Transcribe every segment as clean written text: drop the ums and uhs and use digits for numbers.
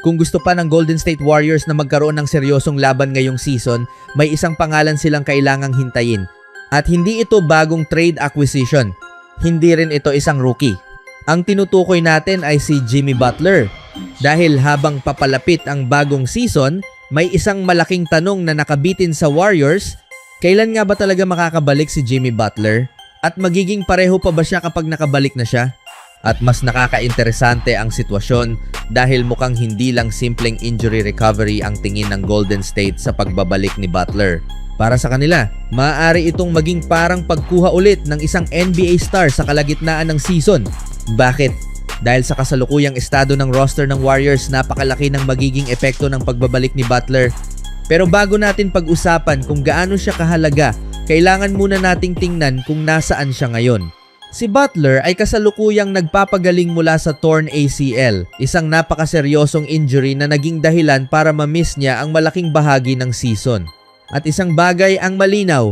Kung gusto pa ng Golden State Warriors na magkaroon ng seryosong laban ngayong season, may isang pangalan silang kailangang hintayin. At hindi ito bagong trade acquisition. Hindi rin ito isang rookie. Ang tinutukoy natin ay si Jimmy Butler. Dahil habang papalapit ang bagong season, may isang malaking tanong na nakabitin sa Warriors, kailan nga ba talaga makakabalik si Jimmy Butler? At magiging pareho pa ba siya kapag nakabalik na siya? At mas nakakainteresante ang sitwasyon dahil mukhang hindi lang simpleng injury recovery ang tingin ng Golden State sa pagbabalik ni Butler. Para sa kanila, maaari itong maging parang pagkuha ulit ng isang NBA star sa kalagitnaan ng season. Bakit? Dahil sa kasalukuyang estado ng roster ng Warriors, napakalaki ng magiging epekto ng pagbabalik ni Butler. Pero bago natin pag-usapan kung gaano siya kahalaga, kailangan muna nating tingnan kung nasaan siya ngayon. Si Butler ay kasalukuyang nagpapagaling mula sa torn ACL, isang napakaseryosong injury na naging dahilan para ma-miss niya ang malaking bahagi ng season. At isang bagay ang malinaw,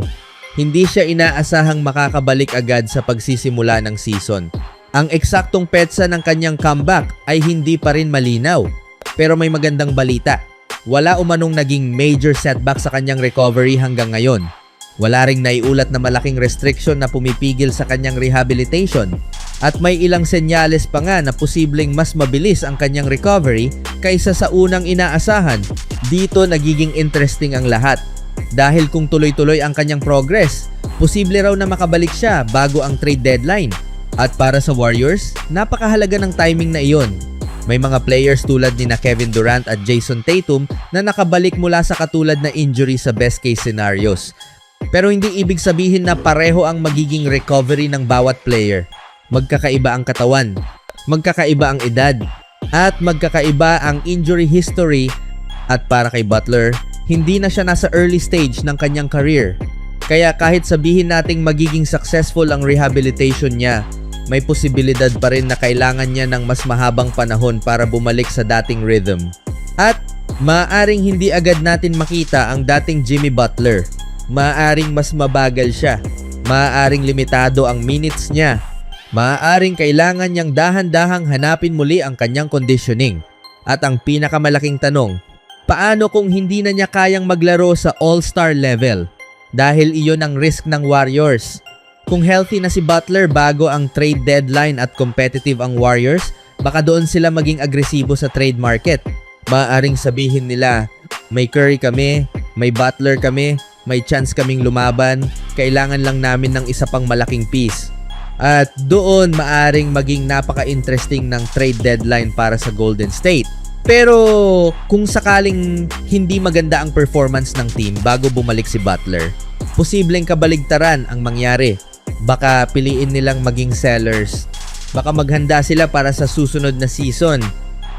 hindi siya inaasahang makakabalik agad sa pagsisimula ng season. Ang eksaktong petsa ng kanyang comeback ay hindi pa rin malinaw. Pero may magandang balita, wala umanong naging major setback sa kanyang recovery hanggang ngayon. Wala ring naiulat na malaking restriction na pumipigil sa kanyang rehabilitation at may ilang senyales pa nga na posibleng mas mabilis ang kanyang recovery kaysa sa unang inaasahan. Dito nagiging interesting ang lahat dahil kung tuloy-tuloy ang kanyang progress, posible raw na makabalik siya bago ang trade deadline. At para sa Warriors, napakahalaga ng timing na iyon. May mga players tulad ni Kevin Durant at Jason Tatum na nakabalik mula sa katulad na injury sa best case scenarios. Pero hindi ibig sabihin na pareho ang magiging recovery ng bawat player. Magkakaiba ang katawan, magkakaiba ang edad, at magkakaiba ang injury history. At para kay Butler, hindi na siya nasa early stage ng kanyang career. Kaya kahit sabihin nating magiging successful ang rehabilitation niya, may posibilidad pa rin na kailangan niya ng mas mahabang panahon para bumalik sa dating rhythm. At maaaring hindi agad natin makita ang dating Jimmy Butler. Maaaring mas mabagal siya. Maaaring limitado ang minutes niya. Maaaring kailangan niyang dahan-dahang hanapin muli ang kanyang conditioning. At ang pinakamalaking tanong, paano kung hindi na niya kayang maglaro sa all-star level? Dahil iyon ang risk ng Warriors. Kung healthy na si Butler bago ang trade deadline at competitive ang Warriors, baka doon sila maging agresibo sa trade market. Maaaring sabihin nila, may Curry kami, may Butler kami, may chance kaming lumaban, kailangan lang namin ng isa pang malaking piece. At doon maaring maging napaka-interesting ng trade deadline para sa Golden State. Pero kung sakaling hindi maganda ang performance ng team bago bumalik si Butler, posibleng kabaligtaran ang mangyari. Baka piliin nilang maging sellers. Baka maghanda sila para sa susunod na season.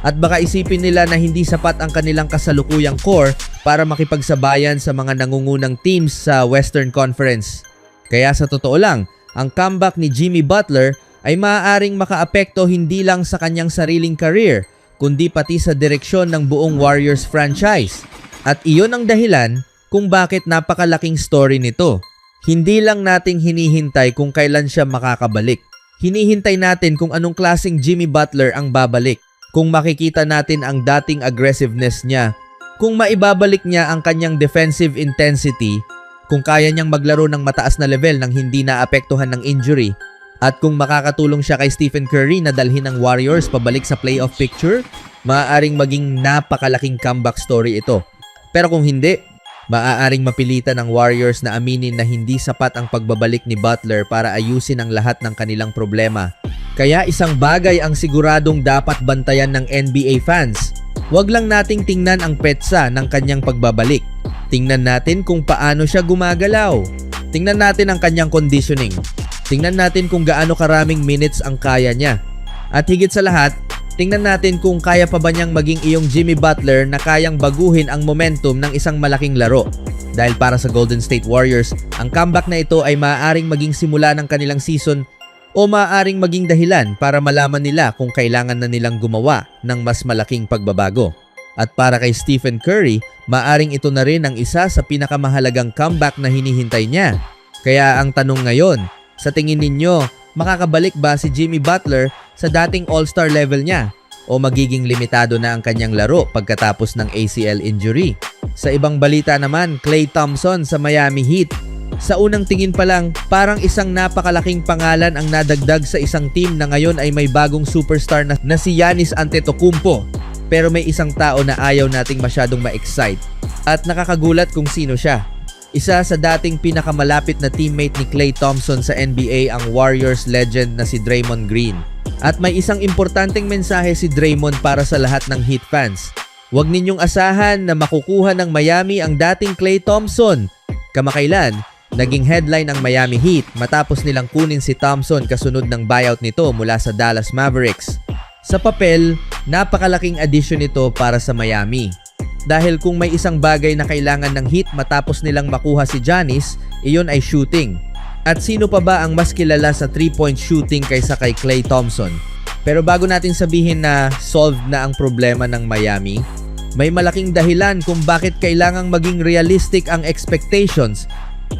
At baka isipin nila na hindi sapat ang kanilang kasalukuyang core para makipagsabayan sa mga nangungunang teams sa Western Conference. Kaya sa totoo lang, ang comeback ni Jimmy Butler ay maaaring makaapekto hindi lang sa kanyang sariling career, kundi pati sa direksyon ng buong Warriors franchise. At iyon ang dahilan kung bakit napakalaking story nito. Hindi lang nating hinihintay kung kailan siya makakabalik. Hinihintay natin kung anong klaseng Jimmy Butler ang babalik. Kung makikita natin ang dating aggressiveness niya, kung maibabalik niya ang kanyang defensive intensity, kung kaya niyang maglaro ng mataas na level nang hindi naapektuhan ng injury, at kung makakatulong siya kay Stephen Curry na dalhin ng Warriors pabalik sa playoff picture, maaaring maging napakalaking comeback story ito. Pero kung hindi, maaaring mapilitan ng Warriors na aminin na hindi sapat ang pagbabalik ni Butler para ayusin ang lahat ng kanilang problema. Kaya isang bagay ang siguradong dapat bantayan ng NBA fans. Huwag lang nating tingnan ang petsa ng kanyang pagbabalik. Tingnan natin kung paano siya gumagalaw. Tingnan natin ang kanyang conditioning. Tingnan natin kung gaano karaming minutes ang kaya niya. At higit sa lahat, tingnan natin kung kaya pa ba niyang maging iyong Jimmy Butler na kayang baguhin ang momentum ng isang malaking laro. Dahil para sa Golden State Warriors, ang comeback na ito ay maaaring maging simula ng kanilang season o maaaring maging dahilan para malaman nila kung kailangan na nilang gumawa ng mas malaking pagbabago. At para kay Stephen Curry, maaaring ito na rin ang isa sa pinakamahalagang comeback na hinihintay niya. Kaya ang tanong ngayon, sa tingin ninyo, makakabalik ba si Jimmy Butler sa dating all-star level niya? o magiging limitado na ang kanyang laro pagkatapos ng ACL injury. Sa ibang balita naman, Klay Thompson sa Miami Heat. Sa unang tingin pa lang, parang isang napakalaking pangalan ang nadagdag sa isang team na ngayon ay may bagong superstar na si Giannis Antetokounmpo. Pero may isang tao na ayaw nating masyadong ma-excite at nakakagulat kung sino siya. Isa sa dating pinakamalapit na teammate ni Klay Thompson sa NBA ang Warriors legend na si Draymond Green. At may isang importanteng mensahe si Draymond para sa lahat ng Heat fans. Huwag ninyong asahan na makukuha ng Miami ang dating Klay Thompson. Kamakailan, naging headline ang Miami Heat matapos nilang kunin si Thompson kasunod ng buyout nito mula sa Dallas Mavericks. Sa papel, napakalaking addition nito para sa Miami. Dahil kung may isang bagay na kailangan ng Heat matapos nilang makuha si Giannis, iyon ay shooting. At sino pa ba ang mas kilala sa 3-point shooting kaysa kay Klay Thompson? Pero bago natin sabihin na solved na ang problema ng Miami, may malaking dahilan kung bakit kailangang maging realistic ang expectations.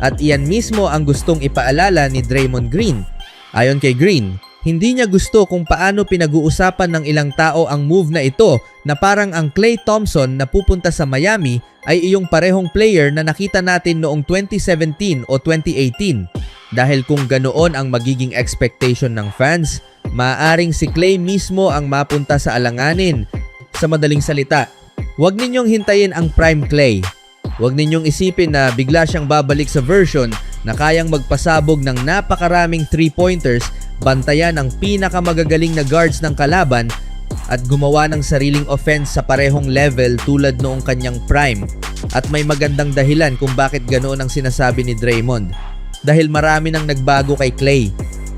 At iyan mismo ang gustong ipaalala ni Draymond Green. Ayon kay Green, hindi niya gusto kung paano pinag-uusapan ng ilang tao ang move na ito na parang ang Klay Thompson na pupunta sa Miami ay iyong parehong player na nakita natin noong 2017 o 2018. Dahil kung ganoon ang magiging expectation ng fans, maaaring si Klay mismo ang mapunta sa alanganin. Sa madaling salita, huwag ninyong hintayin ang prime Klay. Huwag ninyong isipin na bigla siyang babalik sa version na kayang magpasabog ng napakaraming 3-pointers, bantayan ang pinakamagagaling na guards ng kalaban at gumawa ng sariling offense sa parehong level tulad noong kanyang prime. At may magandang dahilan kung bakit ganoon ang sinasabi ni Draymond. Dahil marami nang nagbago kay Klay.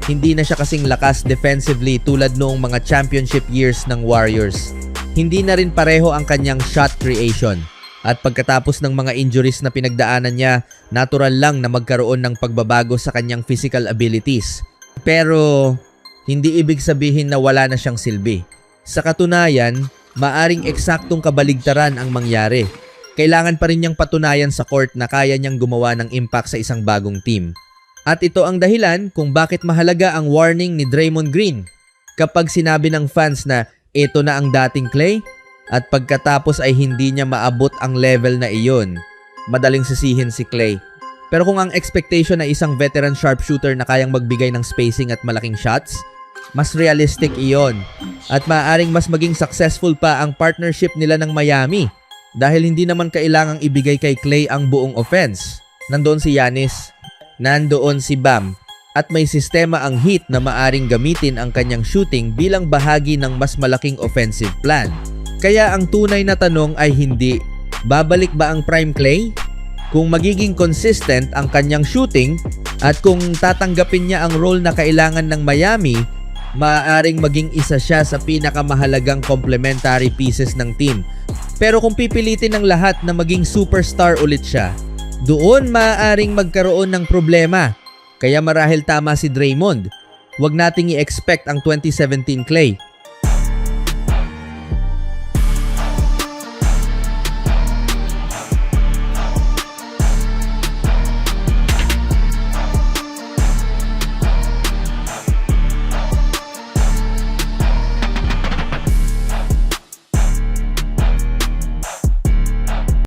Hindi na siya kasing lakas defensively tulad noong mga championship years ng Warriors. Hindi na rin pareho ang kanyang shot creation. At pagkatapos ng mga injuries na pinagdaanan niya, natural lang na magkaroon ng pagbabago sa kanyang physical abilities. Pero hindi ibig sabihin na wala na siyang silbi. Sa katunayan, maaring eksaktong kabaligtaran ang mangyari. Kailangan pa rin niyang patunayan sa court na kaya niyang gumawa ng impact sa isang bagong team. At ito ang dahilan kung bakit mahalaga ang warning ni Draymond Green. Kapag sinabi ng fans na ito na ang dating Klay, at pagkatapos ay hindi niya maabot ang level na iyon, madaling sisihin si Klay. Pero kung ang expectation ay isang veteran sharpshooter na kayang magbigay ng spacing at malaking shots, mas realistic iyon. At maaaring mas maging successful pa ang partnership nila ng Miami dahil hindi naman kailangang ibigay kay Klay ang buong offense. Nandoon si Giannis, nandoon si Bam, at may sistema ang Heat na maaring gamitin ang kanyang shooting bilang bahagi ng mas malaking offensive plan. Kaya ang tunay na tanong ay hindi, babalik ba ang prime Klay? Kung magiging consistent ang kanyang shooting at kung tatanggapin niya ang role na kailangan ng Miami, maaaring maging isa siya sa pinakamahalagang complementary pieces ng team. Pero kung pipilitin ng lahat na maging superstar ulit siya, doon maaaring magkaroon ng problema. Kaya marahil tama si Draymond. Huwag nating i-expect ang 2017 Klay.